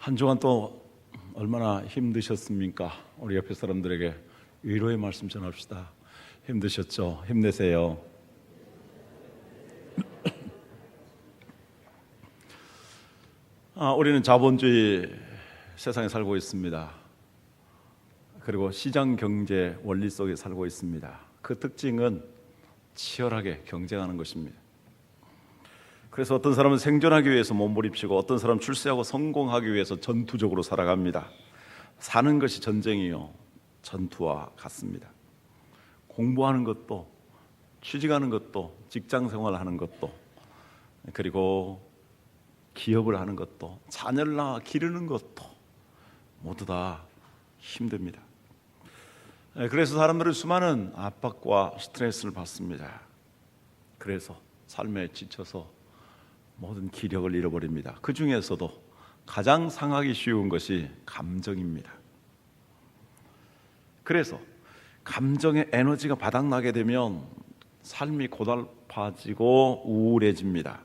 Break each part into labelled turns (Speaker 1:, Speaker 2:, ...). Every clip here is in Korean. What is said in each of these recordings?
Speaker 1: 한 주간 또 얼마나 힘드셨습니까? 우리 옆에 사람들에게 위로의 말씀 전합시다. 힘드셨죠? 힘내세요. 우리는 자본주의 세상에 살고 있습니다. 그리고 시장 경제 원리 속에 살고 있습니다. 그 특징은 치열하게 경쟁하는 것입니다. 그래서 어떤 사람은 생존하기 위해서 몸부림치고 어떤 사람은 출세하고 성공하기 위해서 전투적으로 살아갑니다. 사는 것이 전쟁이요, 전투와 같습니다. 공부하는 것도, 취직하는 것도, 직장 생활하는 것도, 그리고 기업을 하는 것도, 자녀를 낳아 기르는 것도 모두 다 힘듭니다. 그래서 사람들은 수많은 압박과 스트레스를 받습니다. 그래서 삶에 지쳐서 모든 기력을 잃어버립니다. 그 중에서도 가장 상하기 쉬운 것이 감정입니다. 그래서 감정의 에너지가 바닥나게 되면 삶이 고달파지고 우울해집니다.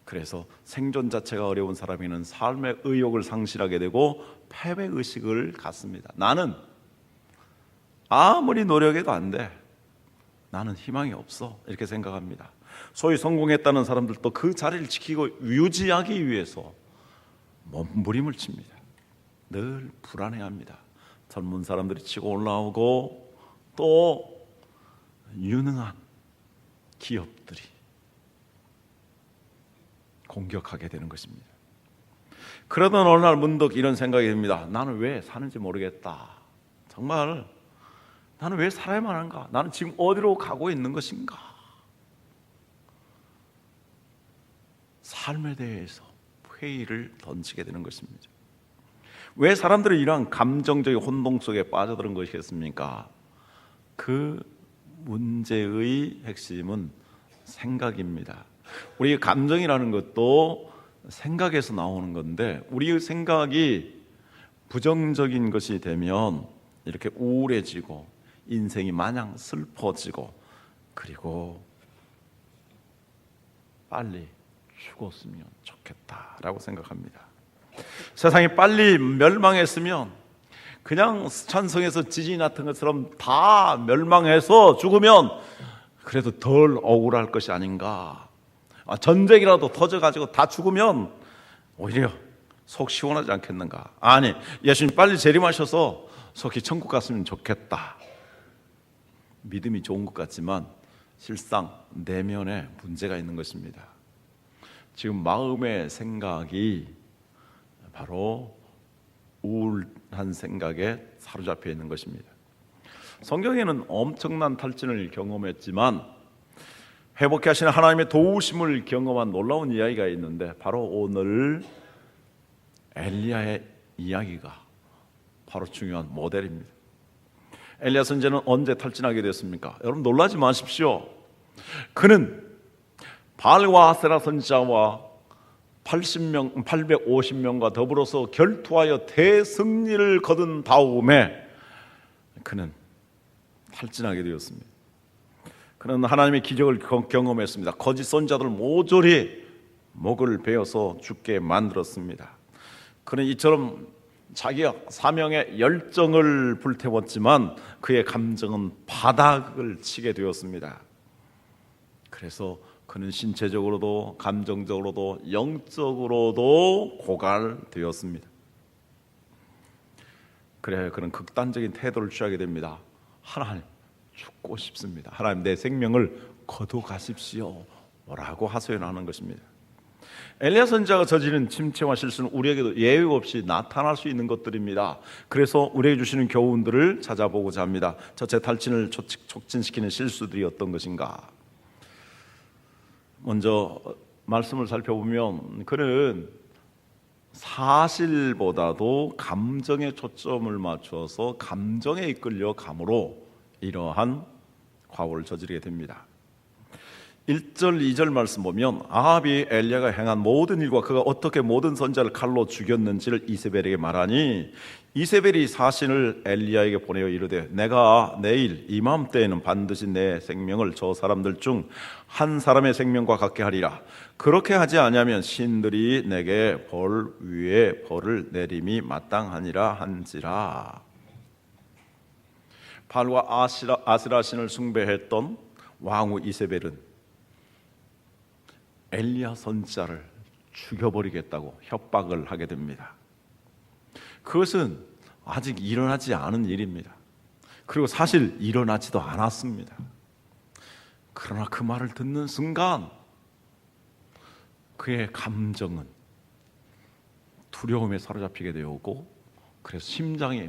Speaker 1: 그래서 생존 자체가 어려운 사람에게는 삶의 의욕을 상실하게 되고 패배의식을 갖습니다. 나는 아무리 노력해도 안 돼, 나는 희망이 없어, 이렇게 생각합니다. 소위 성공했다는 사람들도 그 자리를 지키고 유지하기 위해서 몸부림을 칩니다. 늘 불안해합니다. 젊은 사람들이 치고 올라오고 또 유능한 기업들이 공격하게 되는 것입니다. 그러던 어느 날 문득 이런 생각이 듭니다. 나는 왜 사는지 모르겠다. 정말 나는 왜 살아야만 한가? 나는 지금 어디로 가고 있는 것인가? 삶에 대해서 회의를 던지게 되는 것입니다. 왜 사람들은 이러한 감정적인 혼동 속에 빠져드는 것이겠습니까? 그 문제의 핵심은 생각입니다. 우리의 감정이라는 것도 생각에서 나오는 건데, 우리의 생각이 부정적인 것이 되면 이렇게 우울해지고 인생이 마냥 슬퍼지고, 그리고 빨리 죽었으면 좋겠다라고 생각합니다. 세상이 빨리 멸망했으면, 그냥 스촨성에서 지진이 났던 것처럼 다 멸망해서 죽으면 그래도 덜 억울할 것이 아닌가. 전쟁이라도 터져가지고 다 죽으면 오히려 속 시원하지 않겠는가. 아니, 예수님 빨리 재림하셔서 속히 천국 갔으면 좋겠다. 믿음이 좋은 것 같지만 실상 내면에 문제가 있는 것입니다. 지금 마음의 생각이 바로 우울한 생각에 사로잡혀 있는 것입니다. 성경에는 엄청난 탈진을 경험했지만 회복케 하시는 하나님의 도우심을 경험한 놀라운 이야기가 있는데, 바로 오늘 엘리야의 이야기가 바로 중요한 모델입니다. 엘리야 선지자는 언제 탈진하게 됐습니까? 여러분 놀라지 마십시오. 그는 바알과 아세라 선지자와 850명과 더불어서 결투하여 대승리를 거둔 다음에 그는 탈진하게 되었습니다. 그는 하나님의 기적을 경험했습니다. 거짓 선지자들 모조리 목을 베어서 죽게 만들었습니다. 그는 이처럼 자기가 사명의 열정을 불태웠지만 그의 감정은 바닥을 치게 되었습니다. 그래서 그는 신체적으로도 감정적으로도 영적으로도 고갈되었습니다. 그래, 그는 극단적인 태도를 취하게 됩니다. 하나님, 죽고 싶습니다. 하나님, 내 생명을 거둬가십시오 라고 하소연하는 것입니다. 엘리야 선지자가 저지른 침체와 실수는 우리에게도 예외 없이 나타날 수 있는 것들입니다. 그래서 우리에게 주시는 교훈들을 찾아보고자 합니다. 제 탈진을 촉진시키는 실수들이 어떤 것인가? 먼저 말씀을 살펴보면 그는 사실보다도 감정에 초점을 맞춰서 감정에 이끌려 감으로 이러한 과오를 저지르게 됩니다. 1절 2절 말씀 보면 아합이 엘리야가 행한 모든 일과 그가 어떻게 모든 선지자를 칼로 죽였는지를 이세벨에게 말하니 이세벨이 사신을 엘리야에게 보내어 이르되 내가 내일 이맘때에는 반드시 내 생명을 저 사람들 중 한 사람의 생명과 같게 하리라. 그렇게 하지 아니하면 신들이 내게 벌 위에 벌을 내림이 마땅하니라 한지라. 발과 아스라 신을 숭배했던 왕후 이세벨은 엘리야 선지자를 죽여버리겠다고 협박을 하게 됩니다. 그것은 아직 일어나지 않은 일입니다. 그리고 사실 일어나지도 않았습니다. 그러나 그 말을 듣는 순간 그의 감정은 두려움에 사로잡히게 되었고 그래서 심장이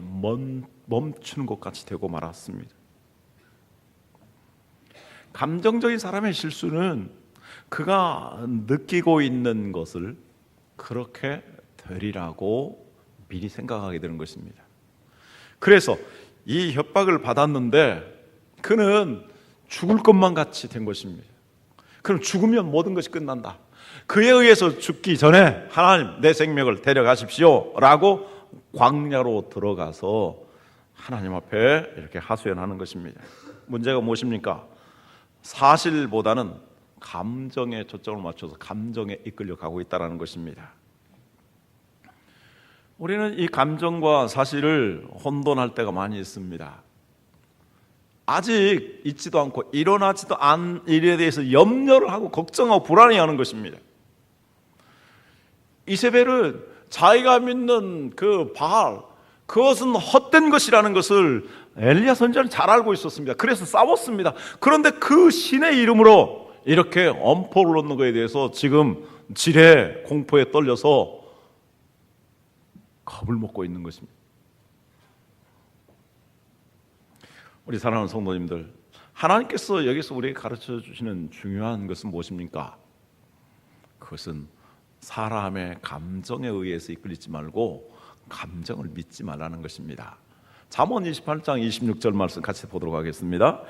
Speaker 1: 멈추는 것 같이 되고 말았습니다. 감정적인 사람의 실수는 그가 느끼고 있는 것을 그렇게 되리라고 미리 생각하게 되는 것입니다. 그래서 이 협박을 받았는데 그는 죽을 것만 같이 된 것입니다. 그럼 죽으면 모든 것이 끝난다. 그에 의해서 죽기 전에 하나님 내 생명을 데려가십시오 라고 광야로 들어가서 하나님 앞에 이렇게 하소연하는 것입니다. 문제가 무엇입니까? 사실보다는 감정에 초점을 맞춰서 감정에 이끌려 가고 있다는 것입니다. 우리는 이 감정과 사실을 혼돈할 때가 많이 있습니다. 아직 있지도 않고 일어나지도 않은 일에 대해서 염려를 하고 걱정하고 불안해하는 것입니다. 이세벨은 자기가 믿는 그 바알, 그것은 헛된 것이라는 것을 엘리야 선지자는 잘 알고 있었습니다. 그래서 싸웠습니다. 그런데 그 신의 이름으로 이렇게 엄포를 놓는 것에 대해서 지금 지레 공포에 떨려서 겁을 먹고 있는 것입니다. 우리 사랑하는 성도님들, 하나님께서 여기서 우리에게 가르쳐 주시는 중요한 것은 무엇입니까? 그것은 사람의 감정에 의해서 이끌리지 말고 감정을 믿지 말라는 것입니다. 잠언 28장 26절 말씀 같이 보도록 하겠습니다.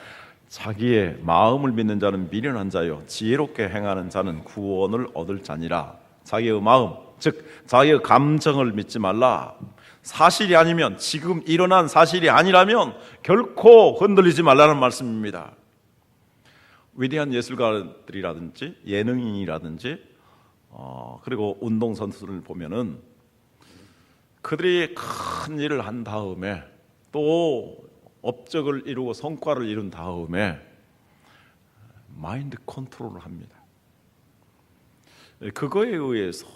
Speaker 1: 자기의 마음을 믿는 자는 미련한 자요 지혜롭게 행하는 자는 구원을 얻을 자니라. 자기의 마음, 즉 자기의 감정을 믿지 말라. 사실이 아니면, 지금 일어난 사실이 아니라면 결코 흔들리지 말라는 말씀입니다. 위대한 예술가들이라든지 예능인이라든지 그리고 운동선수를 보면은 그들이 큰 일을 한 다음에 또 업적을 이루고 성과를 이룬 다음에 마인드 컨트롤을 합니다. 그거에 의해서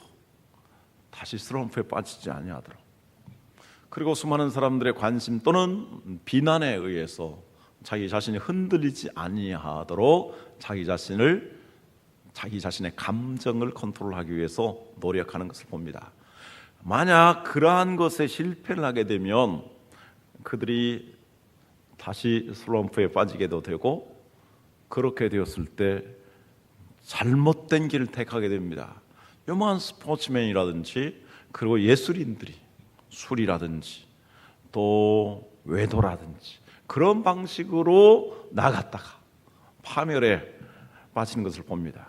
Speaker 1: 다시 슬럼프에 빠지지 아니하도록, 그리고 수많은 사람들의 관심 또는 비난에 의해서 자기 자신이 흔들리지 아니하도록 자기 자신의 감정을 컨트롤하기 위해서 노력하는 것을 봅니다. 만약 그러한 것에 실패를 하게 되면 그들이 다시 슬럼프에 빠지게도 되고, 그렇게 되었을 때 잘못된 길을 택하게 됩니다. 유명한 스포츠맨이라든지 그리고 예술인들이 술이라든지 또 외도라든지 그런 방식으로 나갔다가 파멸에 빠지는 것을 봅니다.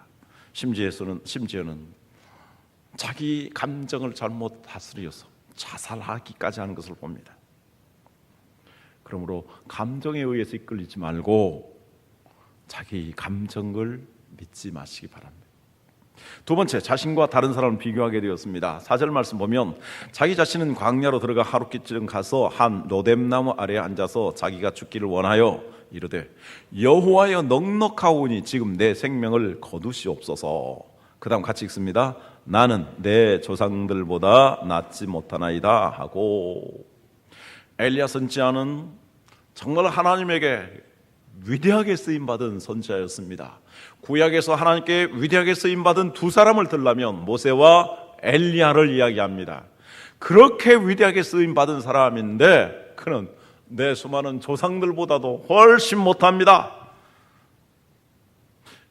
Speaker 1: 심지어는 자기 감정을 잘못 다스려서 자살하기까지 하는 것을 봅니다. 그러므로 감정에 의해서 이끌리지 말고 자기 감정을 믿지 마시기 바랍니다. 두 번째, 자신과 다른 사람을 비교하게 되었습니다. 4절 말씀 보면 자기 자신은 광야로 들어가 하룻기쯤 가서 한 로뎀나무 아래에 앉아서 자기가 죽기를 원하여 이르되 여호와여 넉넉하오니 지금 내 생명을 거두시옵소서. 그 다음 같이 읽습니다. 나는 내 조상들보다 낫지 못하나이다 하고. 엘리야 선지자는 정말 하나님에게 위대하게 쓰임받은 선지자였습니다. 구약에서 하나님께 위대하게 쓰임받은 두 사람을 들라면 모세와 엘리야를 이야기합니다. 그렇게 위대하게 쓰임받은 사람인데 그는 내 수많은 조상들보다도 훨씬 못합니다.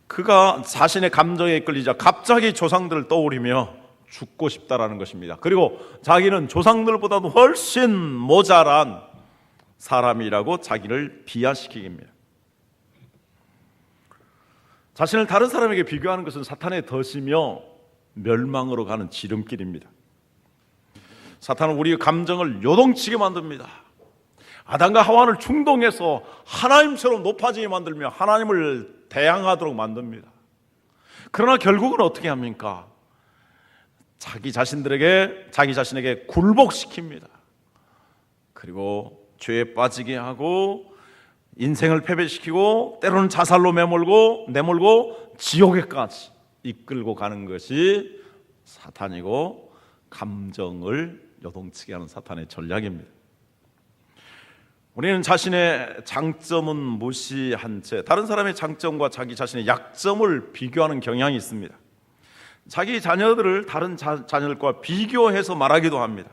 Speaker 1: 그가 자신의 감정에 이끌리자 갑자기 조상들을 떠올리며 죽고 싶다라는 것입니다. 그리고 자기는 조상들보다도 훨씬 모자란 사람이라고 자기를 비하시킵니다. 자신을 다른 사람에게 비교하는 것은 사탄의 덫이며 멸망으로 가는 지름길입니다. 사탄은 우리의 감정을 요동치게 만듭니다. 아담과 하와를 충동해서 하나님처럼 높아지게 만들며 하나님을 대항하도록 만듭니다. 그러나 결국은 어떻게 합니까? 자기 자신에게 굴복시킵니다. 그리고 죄에 빠지게 하고 인생을 패배시키고 때로는 자살로 내몰고 지옥에까지 이끌고 가는 것이 사탄이고 감정을 요동치게 하는 사탄의 전략입니다. 우리는 자신의 장점은 무시한 채 다른 사람의 장점과 자기 자신의 약점을 비교하는 경향이 있습니다. 자기 자녀들을 다른 자녀들과 비교해서 말하기도 합니다.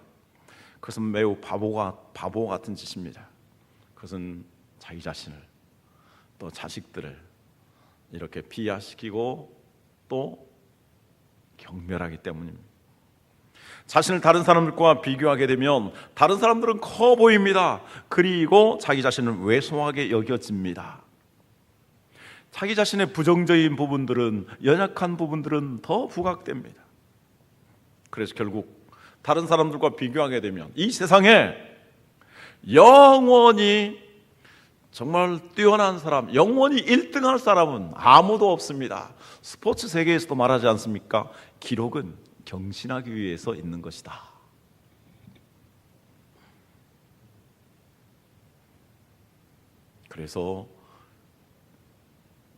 Speaker 1: 그것은 매우 바보 같은 짓입니다. 그것은 자기 자신을 또 자식들을 이렇게 비하시키고 또 경멸하기 때문입니다. 자신을 다른 사람들과 비교하게 되면 다른 사람들은 커 보입니다. 그리고 자기 자신은 왜소하게 여겨집니다. 자기 자신의 부정적인 부분들은, 연약한 부분들은 더 부각됩니다. 그래서 결국 다른 사람들과 비교하게 되면 이 세상에 영원히 정말 뛰어난 사람, 영원히 1등할 사람은 아무도 없습니다. 스포츠 세계에서도 말하지 않습니까? 기록은 경신하기 위해서 있는 것이다. 그래서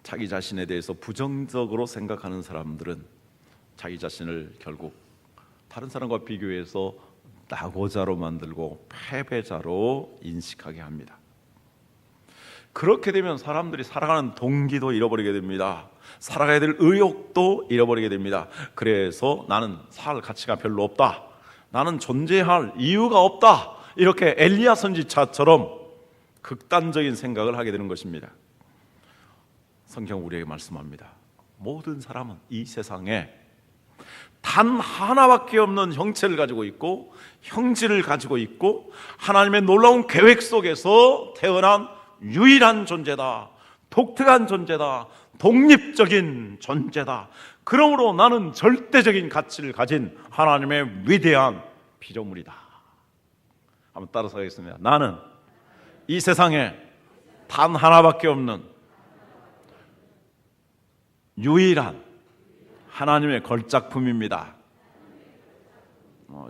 Speaker 1: 자기 자신에 대해서 부정적으로 생각하는 사람들은 자기 자신을 결국 다른 사람과 비교해서 낙오자로 만들고 패배자로 인식하게 합니다. 그렇게 되면 사람들이 살아가는 동기도 잃어버리게 됩니다. 살아가야 될 의욕도 잃어버리게 됩니다. 그래서 나는 살 가치가 별로 없다, 나는 존재할 이유가 없다, 이렇게 엘리야 선지자처럼 극단적인 생각을 하게 되는 것입니다. 성경 우리에게 말씀합니다. 모든 사람은 이 세상에 단 하나밖에 없는 형체를 가지고 있고 형질을 가지고 있고 하나님의 놀라운 계획 속에서 태어난 유일한 존재다, 독특한 존재다, 독립적인 존재다. 그러므로 나는 절대적인 가치를 가진 하나님의 위대한 피조물이다. 한번 따라서 하겠습니다. 나는 이 세상에 단 하나밖에 없는 유일한 하나님의 걸작품입니다.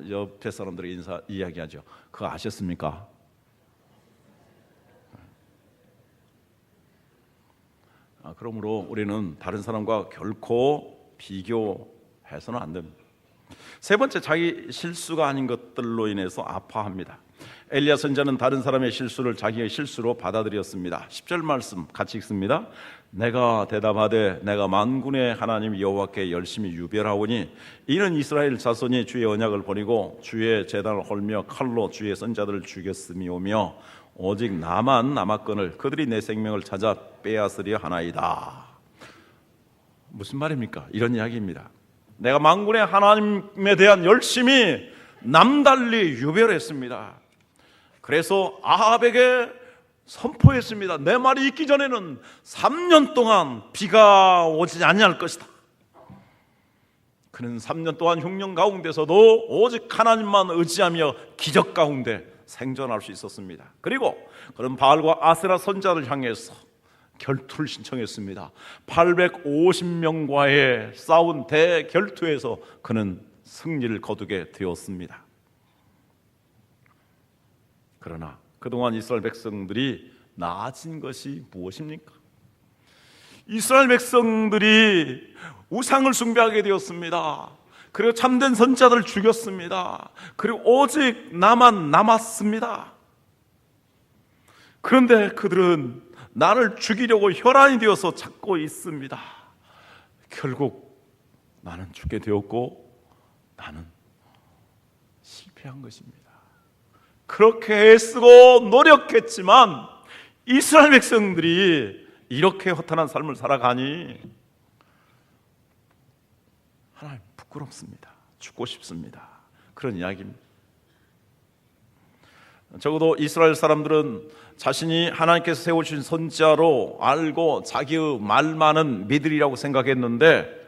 Speaker 1: 옆에 사람들에게 이야기하죠. 그거 아셨습니까? 그러므로 우리는 다른 사람과 결코 비교해서는 안 됩니다. 세 번째, 자기 실수가 아닌 것들로 인해서 아파합니다. 엘리야 선지자는 다른 사람의 실수를 자기의 실수로 받아들였습니다. 10절 말씀 같이 읽습니다. 내가 대답하되 내가 만군의 하나님 여호와께 열심히 유별하오니 이는 이스라엘 자손이 주의 언약을 버리고 주의 제단을 헐며 칼로 주의 선자들을 죽였음이오며 오직 나만 남았거늘 그들이 내 생명을 찾아 빼앗으려 하나이다. 무슨 말입니까? 이런 이야기입니다. 내가 만군의 하나님에 대한 열심히 남달리 유별했습니다. 그래서 아합에게 선포했습니다. 내 말이 있기 전에는 3년 동안 비가 오지 아니할 것이다. 그는 3년 동안 흉년 가운데서도 오직 하나님만 의지하며 기적 가운데 생존할 수 있었습니다. 그리고 그는 바알과 아세라 선자를 향해서 결투를 신청했습니다. 850명과의 싸운 대결투에서 그는 승리를 거두게 되었습니다. 그러나 그동안 이스라엘 백성들이 나아진 것이 무엇입니까? 이스라엘 백성들이 우상을 숭배하게 되었습니다. 그리고 참된 선지자들을 죽였습니다. 그리고 오직 나만 남았습니다. 그런데 그들은 나를 죽이려고 혈안이 되어서 찾고 있습니다. 결국 나는 죽게 되었고 나는 실패한 것입니다. 그렇게 애쓰고 노력했지만 이스라엘 백성들이 이렇게 허탄한 삶을 살아가니 하나님 부끄럽습니다. 죽고 싶습니다. 그런 이야기입니다. 적어도 이스라엘 사람들은 자신이 하나님께서 세우신 선지자로 알고 자기의 말만은 믿으리라고 생각했는데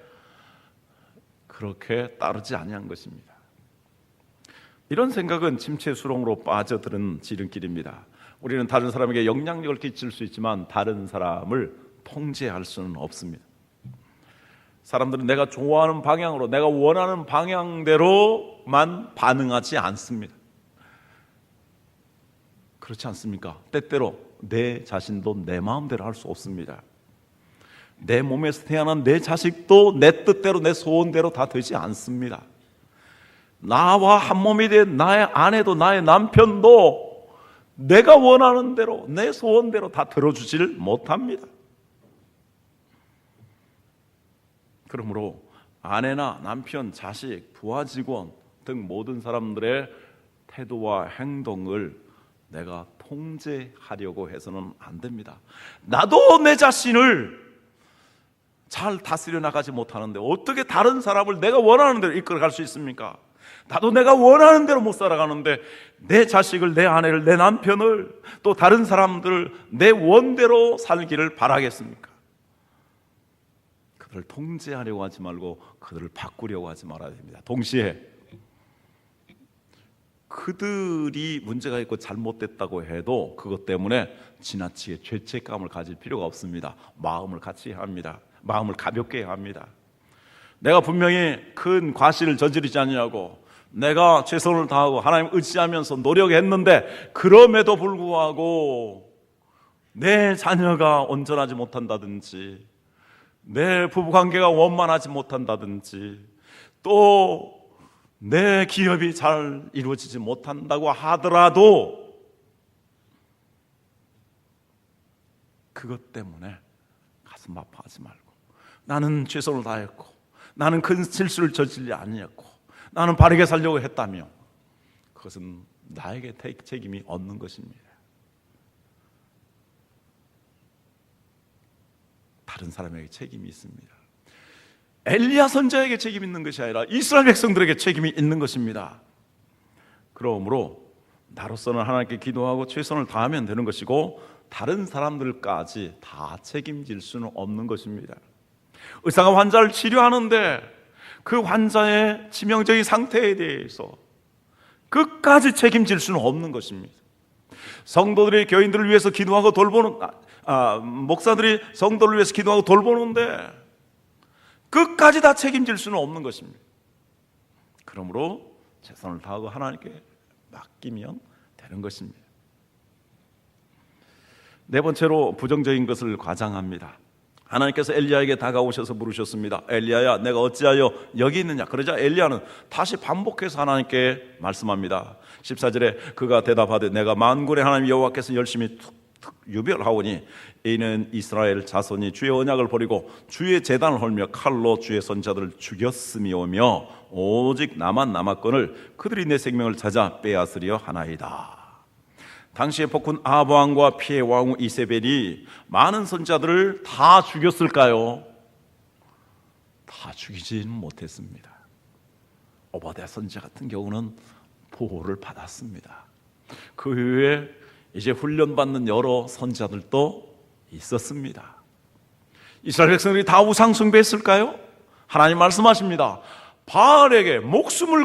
Speaker 1: 그렇게 따르지 아니한 것입니다. 이런 생각은 침체 수렁으로 빠져드는 지름길입니다. 우리는 다른 사람에게 영향력을 끼칠 수 있지만 다른 사람을 통제할 수는 없습니다. 사람들은 내가 좋아하는 방향으로, 내가 원하는 방향대로만 반응하지 않습니다. 그렇지 않습니까? 때때로 내 자신도 내 마음대로 할 수 없습니다. 내 몸에서 태어난 내 자식도 내 뜻대로, 내 소원대로 다 되지 않습니다. 나와 한 몸이 된 나의 아내도 나의 남편도 내가 원하는 대로, 내 소원대로 다 들어주질 못합니다. 그러므로 아내나 남편, 자식, 부하 직원 등 모든 사람들의 태도와 행동을 내가 통제하려고 해서는 안 됩니다. 나도 내 자신을 잘 다스려 나가지 못하는데 어떻게 다른 사람을 내가 원하는 대로 이끌어갈 수 있습니까? 나도 내가 원하는 대로 못 살아가는데 내 자식을, 내 아내를, 내 남편을, 또 다른 사람들을 내 원대로 살기를 바라겠습니까? 그들을 통제하려고 하지 말고 그들을 바꾸려고 하지 말아야 됩니다. 동시에 그들이 문제가 있고 잘못됐다고 해도 그것 때문에 지나치게 죄책감을 가질 필요가 없습니다. 마음을 같이 해야 합니다. 마음을 가볍게 해야 합니다. 내가 분명히 큰 과실을 저지르지 않냐고, 내가 최선을 다하고 하나님 의지하면서 노력했는데 그럼에도 불구하고 내 자녀가 온전하지 못한다든지, 내 부부관계가 원만하지 못한다든지, 또 내 기업이 잘 이루어지지 못한다고 하더라도 그것 때문에 가슴 아파하지 말고, 나는 최선을 다했고, 나는 큰 실수를 저질지 아니었고, 나는 바르게 살려고 했다며, 그것은 나에게 책임이 없는 것입니다. 다른 사람에게 책임이 있습니다. 엘리야 선지자에게 책임이 있는 것이 아니라 이스라엘 백성들에게 책임이 있는 것입니다. 그러므로 나로서는 하나님께 기도하고 최선을 다하면 되는 것이고 다른 사람들까지 다 책임질 수는 없는 것입니다. 의사가 환자를 치료하는데 그 환자의 치명적인 상태에 대해서 끝까지 책임질 수는 없는 것입니다. 성도들이 교인들을 위해서 기도하고 돌보는 목사들이 성도를 위해서 기도하고 돌보는데 끝까지 다 책임질 수는 없는 것입니다. 그러므로 최선을 다하고 하나님께 맡기면 되는 것입니다. 네 번째로 부정적인 것을 과장합니다. 하나님께서 엘리야에게 다가오셔서 물으셨습니다. 엘리야야, 내가 어찌하여 여기 있느냐? 그러자 엘리야는 다시 반복해서 하나님께 말씀합니다. 14절에 그가 대답하되 내가 만군의 하나님 여호와께서 열심히 유별하오니 이는 이스라엘 자손이 주의 언약을 버리고 주의 제단을 헐며 칼로 주의 선자들을 죽였음이오며 오직 나만 남았거늘 그들이 내 생명을 찾아 빼앗으려 하나이다. 당시에 폭군 아합 왕과 피해 왕후 이세벨이 많은 선자들을 다 죽였을까요? 다 죽이지는 못했습니다. 오바댜 선지자 같은 경우는 보호를 받았습니다. 그 이후에 이제 훈련받는 여러 선지자들도 있었습니다. 이스라엘 백성들이 다 우상 숭배했을까요? 하나님 말씀하십니다. 바알에게 목숨을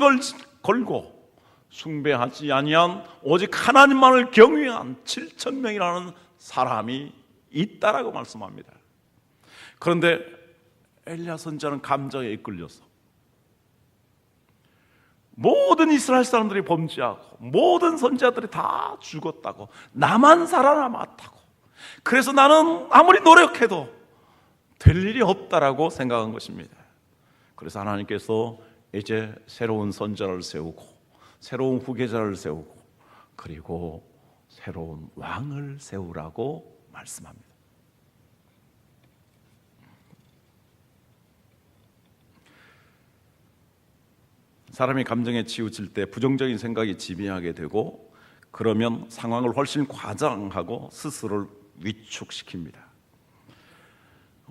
Speaker 1: 걸고 숭배하지 아니한 오직 하나님만을 경외한 7,000명이라는 사람이 있다라고 말씀합니다. 그런데 엘리야 선지자는 감정에 이끌려서 모든 이스라엘 사람들이 범죄하고 모든 선지자들이 다 죽었다고, 나만 살아남았다고, 그래서 나는 아무리 노력해도 될 일이 없다라고 생각한 것입니다. 그래서 하나님께서 이제 새로운 선지자를 세우고 새로운 후계자를 세우고 그리고 새로운 왕을 세우라고 말씀합니다. 사람이 감정에 치우칠 때 부정적인 생각이 지배하게 되고 그러면 상황을 훨씬 과장하고 스스로를 위축시킵니다.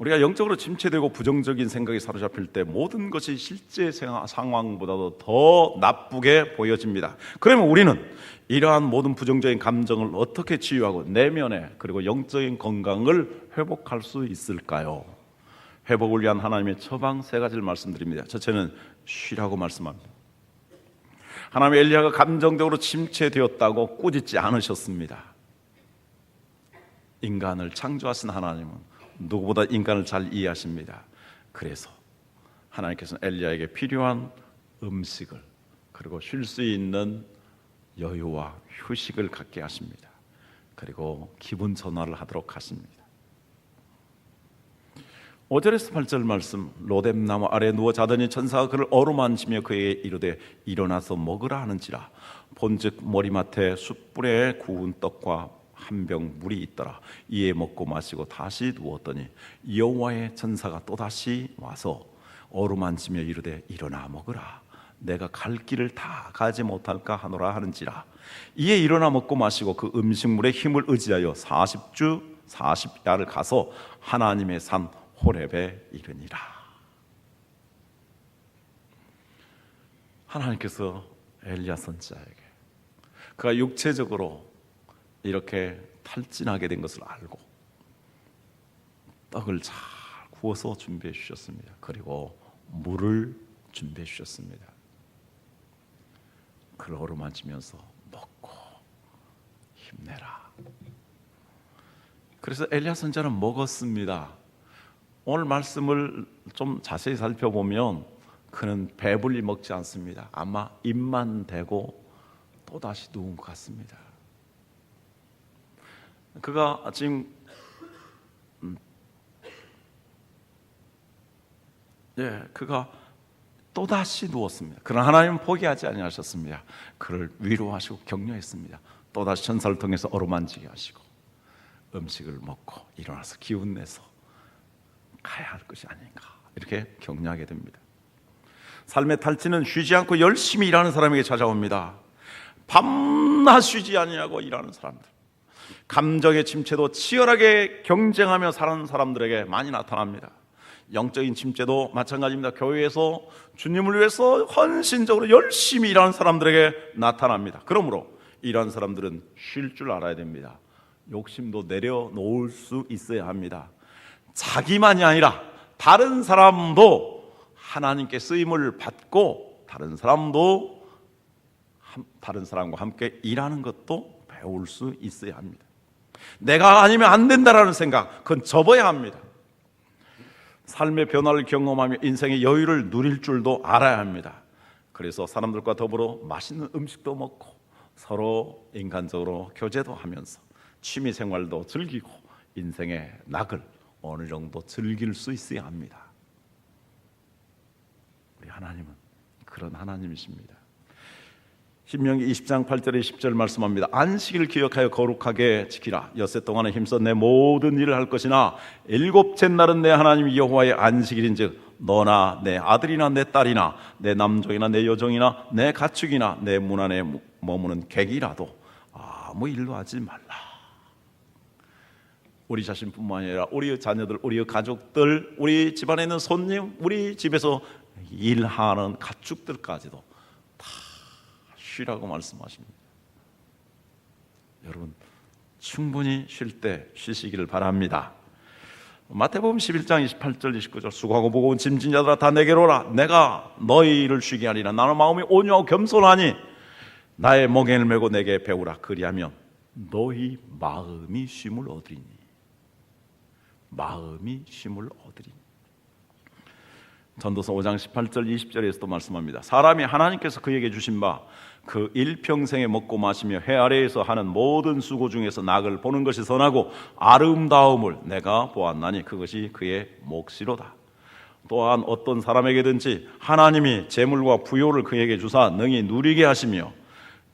Speaker 1: 우리가 영적으로 침체되고 부정적인 생각이 사로잡힐 때 모든 것이 실제 상황보다도 더 나쁘게 보여집니다. 그러면 우리는 이러한 모든 부정적인 감정을 어떻게 치유하고 내면의 그리고 영적인 건강을 회복할 수 있을까요? 회복을 위한 하나님의 처방 세 가지를 말씀드립니다. 첫째는 쉬라고 말씀합니다. 하나님 엘리야가 감정적으로 침체되었다고 꾸짖지 않으셨습니다. 인간을 창조하신 하나님은 누구보다 인간을 잘 이해하십니다. 그래서 하나님께서는 엘리야에게 필요한 음식을 그리고 쉴 수 있는 여유와 휴식을 갖게 하십니다. 그리고 기분 전환을 하도록 하십니다. 5절에서 8절 말씀, 로뎀나무 아래 누워 자더니 천사가 그를 어루만지며 그에게 이르되 일어나서 먹으라 하는지라. 본즉 머리맡에 숯불에 구운 떡과 한 병 물이 있더라. 이에 먹고 마시고 다시 누웠더니 여호와의 천사가 또다시 와서 어루만지며 이르되 일어나 먹으라. 내가 갈 길을 다 가지 못할까 하노라 하는지라. 이에 일어나 먹고 마시고 그 음식물의 힘을 의지하여 40주 40야를 가서 하나님의 산 호렙에 이르니라. 하나님께서 엘리야 선지자에게 그가 육체적으로 이렇게 탈진하게 된 것을 알고 떡을 잘 구워서 준비해 주셨습니다. 그리고 물을 준비해 주셨습니다. 그를 어루만지면서 먹고 힘내라. 그래서 엘리야 선지자는 먹었습니다. 오늘 말씀을 좀 자세히 살펴보면 그는 배불리 먹지 않습니다. 아마 입만 대고 또다시 누운 것 같습니다. 그가 지금 그가 또다시 누웠습니다. 그러나 하나님은 포기하지 아니하셨습니다. 그를 위로하시고 격려했습니다. 또다시 천사를 통해서 어루만지게 하시고 음식을 먹고 일어나서 기운내서 가야 할 것이 아닌가 이렇게 격려하게 됩니다. 삶의 탈진은 쉬지 않고 열심히 일하는 사람에게 찾아옵니다. 밤낮 쉬지 아니하고 일하는 사람들, 감정의 침체도 치열하게 경쟁하며 사는 사람들에게 많이 나타납니다. 영적인 침체도 마찬가지입니다. 교회에서 주님을 위해서 헌신적으로 열심히 일하는 사람들에게 나타납니다. 그러므로 이러한 사람들은 쉴 줄 알아야 됩니다. 욕심도 내려놓을 수 있어야 합니다. 자기만이 아니라 다른 사람도 하나님께 쓰임을 받고 다른 사람도 다른 사람과 함께 일하는 것도 배울 수 있어야 합니다. 내가 아니면 안 된다라는 생각, 그건 접어야 합니다. 삶의 변화를 경험하며 인생의 여유를 누릴 줄도 알아야 합니다. 그래서 사람들과 더불어 맛있는 음식도 먹고 서로 인간적으로 교제도 하면서 취미 생활도 즐기고 인생의 낙을 어느 정도 즐길 수 있어야 합니다. 우리 하나님은 그런 하나님이십니다. 신명기 20장 8절에 10절 말씀합니다. 안식일 기억하여 거룩하게 지키라. 엿새 동안에 힘써 내 모든 일을 할 것이나 일곱째 날은 내 하나님 여호와의 안식일인즉 너나 내 아들이나 내 딸이나 내 남종이나 내 여종이나 내 가축이나 내 문 안에 머무는 객이라도 아무 일도 하지 말라. 우리 자신뿐만 아니라 우리 자녀들, 우리 가족들, 우리 집안에 있는 손님, 우리 집에서 일하는 가축들까지도 다 쉬라고 말씀하십니다. 여러분 충분히 쉴 때 쉬시기를 바랍니다. 마태복음 11장 28절 29절 수고하고 무거운 짐진 자들아 다 내게로 오라. 내가 너희를 쉬게 하리라. 나는 마음이 온유하고 겸손하니 나의 멍에를 메고 내게 배우라. 그리하면 너희 마음이 쉼을 얻으리니. 마음이 쉼을 얻으리니. 전도서 5장 18절 20절에서도 말씀합니다. 사람이 하나님께서 그에게 주신 바 그 일평생에 먹고 마시며 해 아래에서 하는 모든 수고 중에서 낙을 보는 것이 선하고 아름다움을 내가 보았나니 그것이 그의 몫이로다. 또한 어떤 사람에게든지 하나님이 재물과 부요를 그에게 주사 능히 누리게 하시며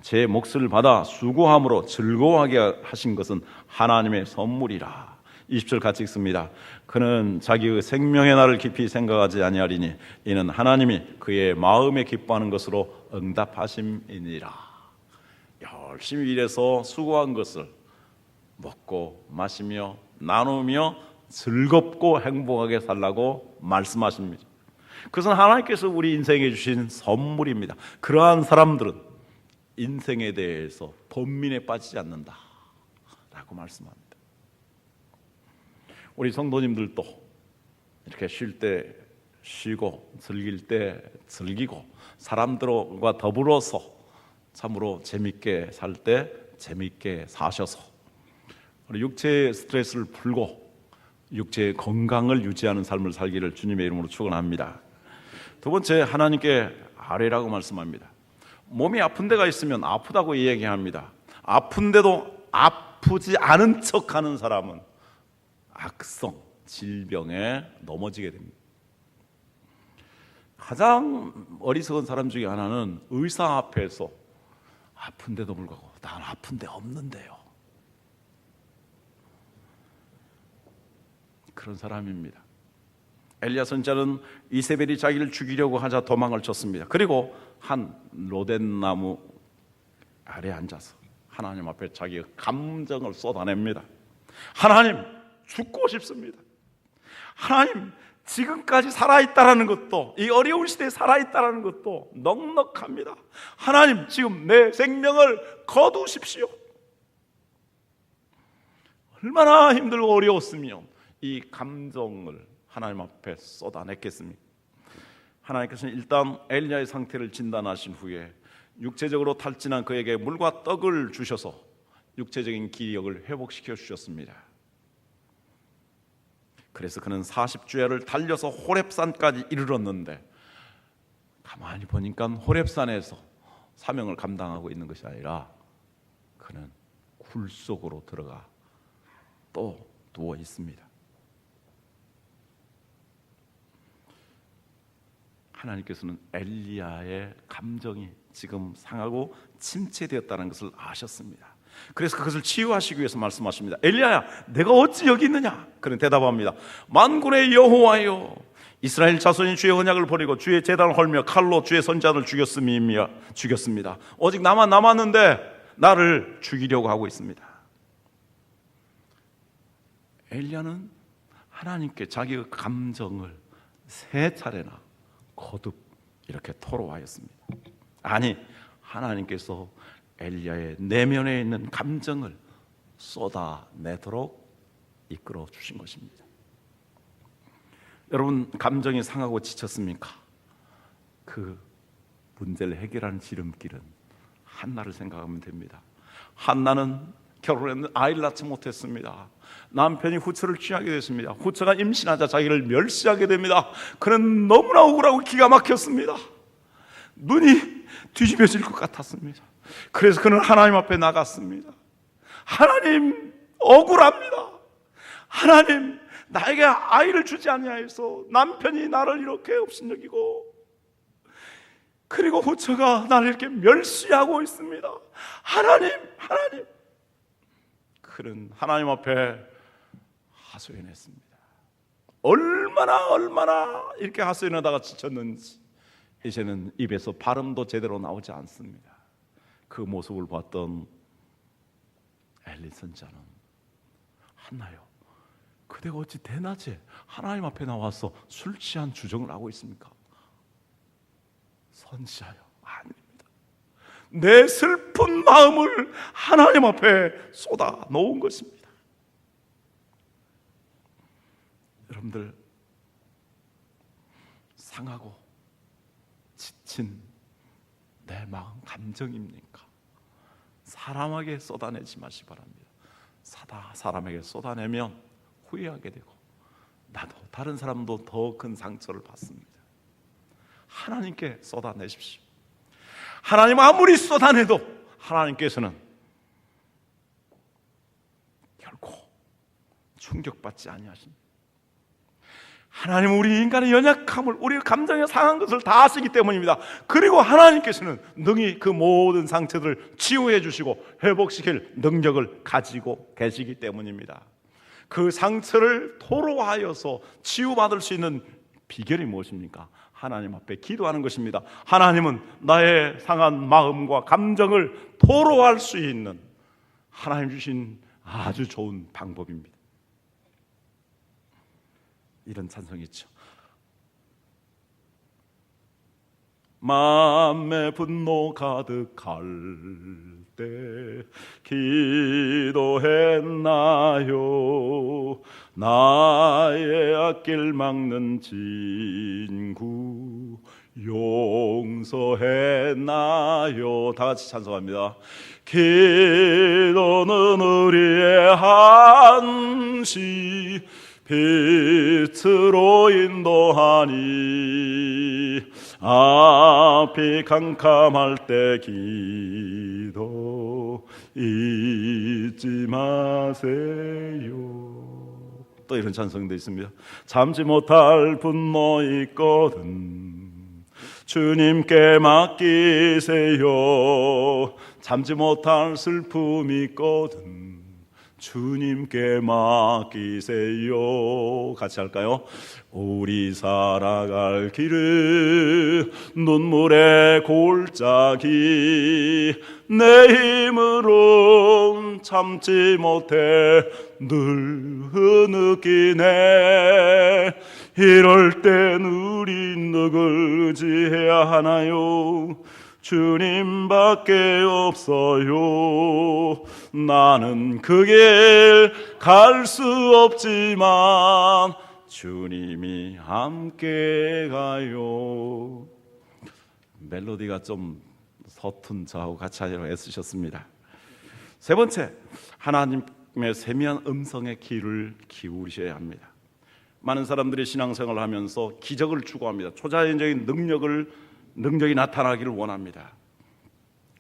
Speaker 1: 제 몫을 받아 수고함으로 즐거워하게 하신 것은 하나님의 선물이라. 20절 같이 읽습니다. 그는 자기의 생명의 날을 깊이 생각하지 아니하리니 이는 하나님이 그의 마음에 기뻐하는 것으로 응답하심이니라. 열심히 일해서 수고한 것을 먹고 마시며 나누며 즐겁고 행복하게 살라고 말씀하십니다. 그것은 하나님께서 우리 인생에 주신 선물입니다. 그러한 사람들은 인생에 대해서 번민에 빠지지 않는다 라고 말씀합니다. 우리 성도님들도 이렇게 쉴 때 쉬고 즐길 때 즐기고 사람들과 더불어서 참으로 재밌게 살 때 재밌게 사셔서 우리 육체의 스트레스를 풀고 육체의 건강을 유지하는 삶을 살기를 주님의 이름으로 축원합니다. 두 번째, 하나님께 아뢰라고 말씀합니다. 몸이 아픈 데가 있으면 아프다고 이야기합니다. 아픈데도 아프지 않은 척하는 사람은 악성 질병에 넘어지게 됩니다. 가장 어리석은 사람 중에 하나는 의사 앞에서 아픈데도 불구하고 난 아픈데 없는데요, 그런 사람입니다. 엘리야 선지자는 이세벨이 자기를 죽이려고 하자 도망을 쳤습니다. 그리고 한 로덴나무 아래 앉아서 하나님 앞에 자기의 감정을 쏟아냅니다. 하나님, 죽고 싶습니다. 하나님, 지금까지 살아있다라는 것도, 이 어려운 시대에 살아있다라는 것도 넉넉합니다. 하나님, 지금 내 생명을 거두십시오. 얼마나 힘들고 어려웠으면 이 감정을 하나님 앞에 쏟아냈겠습니까? 하나님께서는 일단 엘리야의 상태를 진단하신 후에 육체적으로 탈진한 그에게 물과 떡을 주셔서 육체적인 기력을 회복시켜 주셨습니다. 그래서 그는 40주야를 달려서 호렙산까지 이르렀는데, 가만히 보니까 호렙산에서 사명을 감당하고 있는 것이 아니라 그는 굴 속으로 들어가 또 누워 있습니다. 하나님께서는 엘리야의 감정이 지금 상하고 침체되었다는 것을 아셨습니다. 그래서 그것을 치유하시기 위해서 말씀하십니다. 엘리야야, 내가 어찌 여기 있느냐? 그는 대답합니다. 만군의 여호와여, 이스라엘 자손이 주의 언약을 버리고 주의 제단을 헐며 칼로 주의 선자를 죽였습니다. 오직 나만 남았는데 나를 죽이려고 하고 있습니다. 엘리야는 하나님께 자기의 감정을 3차례나 거듭 이렇게 토로하였습니다. 아니, 하나님께서 엘리야의 내면에 있는 감정을 쏟아내도록 이끌어 주신 것입니다. 여러분, 감정이 상하고 지쳤습니까? 그 문제를 해결하는 지름길은 한나를 생각하면 됩니다. 한나는 결혼했는데 아이를 낳지 못했습니다. 남편이 후처를 취하게 됐습니다. 후처가 임신하자 자기를 멸시하게 됩니다. 그는 너무나 억울하고 기가 막혔습니다. 눈이 뒤집어질 것 같았습니다. 그래서 그는 하나님 앞에 나갔습니다. 하나님, 억울합니다. 하나님, 나에게 아이를 주지 아니하여서 남편이 나를 이렇게 업신여기고, 그리고 후처가 나를 이렇게 멸시하고 있습니다. 하나님, 하나님. 그는 하나님 앞에 하소연했습니다. 얼마나 이렇게 하소연하다가 지쳤는지 이제는 입에서 발음도 제대로 나오지 않습니다. 그 모습을 봤던 엘리 선지자는, 한나요, 그대가 어찌 대낮에 하나님 앞에 나와서 술 취한 주정을 하고 있습니까? 선지자요, 아닙니다. 내 슬픈 마음을 하나님 앞에 쏟아 놓은 것입니다. 여러분들, 상하고 지친 내 마음 감정입니까? 사람에게 쏟아내지 마시 바랍니다. 사람에게 쏟아내면 후회하게 되고 나도 다른 사람도 더 큰 상처를 받습니다. 하나님께 쏟아내십시오. 하나님 아무리 쏟아내도 하나님께서는 결코 충격받지 아니하십니다. 하나님은 우리 인간의 연약함을, 우리 감정에 상한 것을 다 아시기 때문입니다. 그리고 하나님께서는 능히 그 모든 상처들을 치유해 주시고 회복시킬 능력을 가지고 계시기 때문입니다. 그 상처를 토로하여서 치유받을 수 있는 비결이 무엇입니까? 하나님 앞에 기도하는 것입니다. 하나님은 나의 상한 마음과 감정을 토로할 수 있는 하나님 주신 아주 좋은 방법입니다. 이런 찬송이 있죠. 마음의 분노 가득할 때 기도했나요? 나의 앞길 막는 진구 용서했나요? 다 같이 찬송합니다. 기도는 우리의 한시 빛으로 인도하니 앞이 캄캄할 때 기도 잊지 마세요. 또 이런 찬송도 있습니다. 참지 못할 분노 있거든 주님께 맡기세요. 참지 못할 슬픔 있거든 주님께 맡기세요. 같이 할까요? 우리 살아갈 길은 눈물의 골짜기 내 힘으론 참지 못해 늘 흐느끼네. 이럴 땐 우린 누굴 의지해야 하나요? 주님밖에 없어요. 나는 그 길 갈 수 없지만 주님이 함께 가요. 멜로디가 좀 서툰 저하고 같이 하려고 애쓰셨습니다. 세 번째, 하나님의 세미한 음성의 귀를 기울이셔야 합니다. 많은 사람들이 신앙생활을 하면서 기적을 추구합니다. 초자연적인 능력이 나타나기를 원합니다.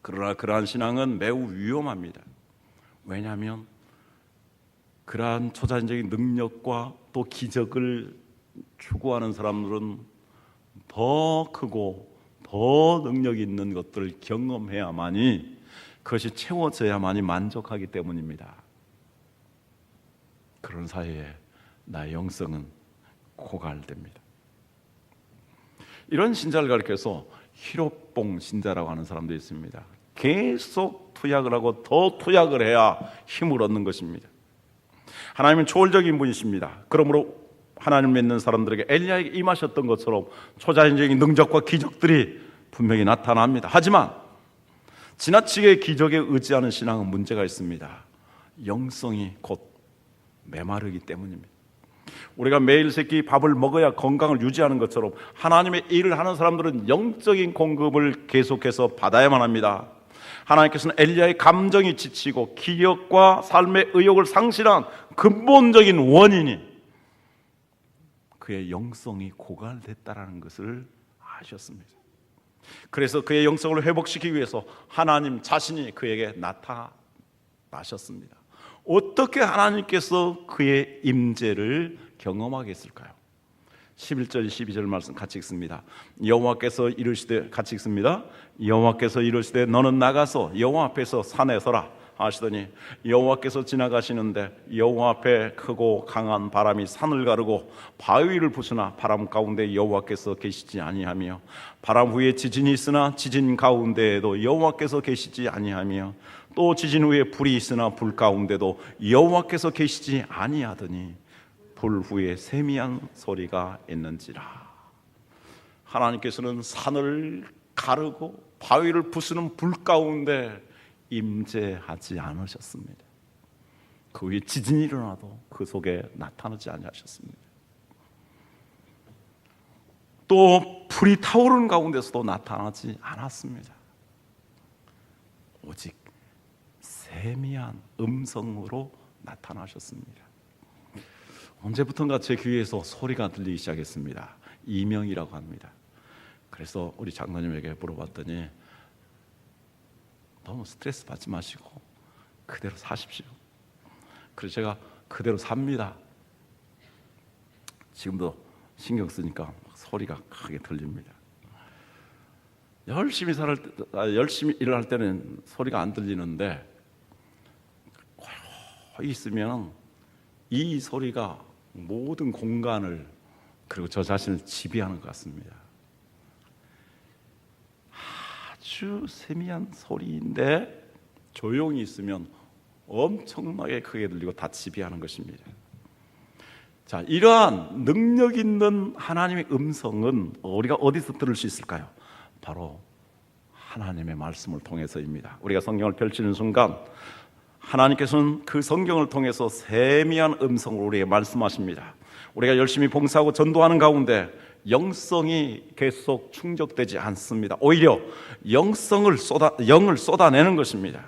Speaker 1: 그러나 그러한 신앙은 매우 위험합니다. 왜냐하면 그러한 초자연적인 능력과 또 기적을 추구하는 사람들은 더 크고 더 능력 있는 것들을 경험해야만이 그것이 채워져야만이 만족하기 때문입니다. 그런 사이에 나의 영성은 고갈됩니다. 이런 신자를 가리켜서 희롯봉 신자라고 하는 사람도 있습니다. 계속 투약을 하고 더 투약을 해야 힘을 얻는 것입니다. 하나님은 초월적인 분이십니다. 그러므로 하나님을 믿는 사람들에게 엘리야에게 임하셨던 것처럼 초자연적인 능력과 기적들이 분명히 나타납니다. 하지만 지나치게 기적에 의지하는 신앙은 문제가 있습니다. 영성이 곧 메마르기 때문입니다. 우리가 매일 세끼 밥을 먹어야 건강을 유지하는 것처럼 하나님의 일을 하는 사람들은 영적인 공급을 계속해서 받아야만 합니다. 하나님께서는 엘리야의 감정이 지치고 기력과 삶의 의욕을 상실한 근본적인 원인이 그의 영성이 고갈됐다라는 것을 아셨습니다. 그래서 그의 영성을 회복시키기 위해서 하나님 자신이 그에게 나타나셨습니다. 어떻게 하나님께서 그의 임재를 경험하게 했을까요? 11절 12절 말씀 같이 읽습니다. 여호와께서 이르시되, 같이 읽습니다. 여호와께서 이르시되 너는 나가서 여호와 앞에서 산에 서라 하시더니 여호와께서 지나가시는데 여호와 앞에 크고 강한 바람이 산을 가르고 바위를 부수나 바람 가운데 여호와께서 계시지 아니하며 바람 후에 지진이 있으나 지진 가운데에도 여호와께서 계시지 아니하며 또 지진 후에 불이 있으나 불 가운데도 여호와께서 계시지 아니하더니 불 후에 세미한 소리가 있는지라. 하나님께서는 산을 가르고 바위를 부수는 불 가운데 임재하지 않으셨습니다. 그 위에 지진이 일어나도 그 속에 나타나지 아니하셨습니다. 또 불이 타오르는 가운데서도 나타나지 않았습니다. 오직 세미한 음성으로 나타나셨습니다. 언제부턴가 제 귀에서 소리가 들리기 시작했습니다. 이명이라고 합니다. 그래서 우리 장로님에게 물어봤더니 너무 스트레스 받지 마시고 그대로 사십시오. 그래서 제가 그대로 삽니다. 지금도 신경 쓰니까 소리가 크게 들립니다. 열심히 일을 할 때는 소리가 안 들리는데 고요히 있으면 이 소리가 모든 공간을 그리고 저 자신을 지배하는 것 같습니다. 아주 세미한 소리인데 조용히 있으면 엄청나게 크게 들리고 다 지배하는 것입니다. 자, 이러한 능력 있는 하나님의 음성은 우리가 어디서 들을 수 있을까요? 바로 하나님의 말씀을 통해서입니다. 우리가 성경을 펼치는 순간 하나님께서는 그 성경을 통해서 세미한 음성으로 우리에게 말씀하십니다. 우리가 열심히 봉사하고 전도하는 가운데 영성이 계속 충족되지 않습니다. 오히려 영을 쏟아내는 것입니다.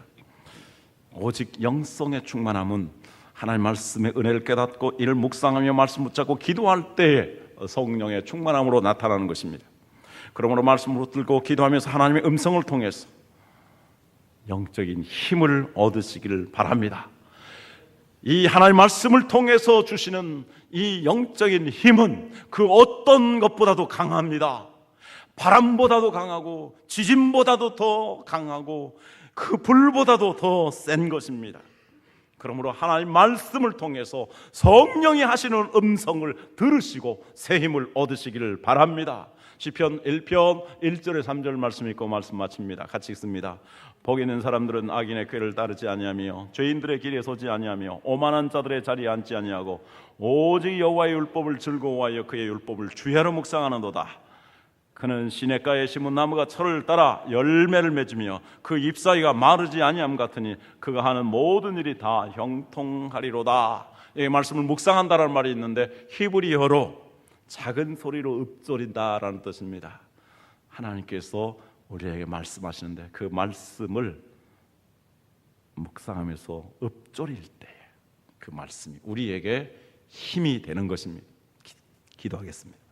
Speaker 1: 오직 영성의 충만함은 하나님 말씀의 은혜를 깨닫고 이를 묵상하며 말씀 붙잡고 기도할 때에 성령의 충만함으로 나타나는 것입니다. 그러므로 말씀을 붙들고 기도하면서 하나님의 음성을 통해서 영적인 힘을 얻으시기를 바랍니다. 이 하나님 말씀을 통해서 주시는 이 영적인 힘은 그 어떤 것보다도 강합니다. 바람보다도 강하고 지진보다도 더 강하고 그 불보다도 더 센 것입니다. 그러므로 하나님 말씀을 통해서 성령이 하시는 음성을 들으시고 새 힘을 얻으시기를 바랍니다. 시편 1편 1절에 3절 말씀 읽고 말씀 마칩니다. 같이 읽습니다. 복 있는 사람들은 악인의 꾀를 따르지 아니하며 죄인들의 길에 서지 아니하며 오만한 자들의 자리에 앉지 아니하고 오직 여호와의 율법을 즐거워하여 그의 율법을 주야로 묵상하는도다. 그는 시냇가에 심은 나무가 철을 따라 열매를 맺으며 그 잎사귀가 마르지 아니함 같으니 그가 하는 모든 일이 다 형통하리로다. 이 말씀을 묵상한다라는 말이 있는데 히브리어로 작은 소리로 읊조린다라는 뜻입니다. 하나님께서 우리에게 말씀하시는데 그 말씀을 묵상하면서 읊조릴 때 그 말씀이 우리에게 힘이 되는 것입니다. 기도하겠습니다.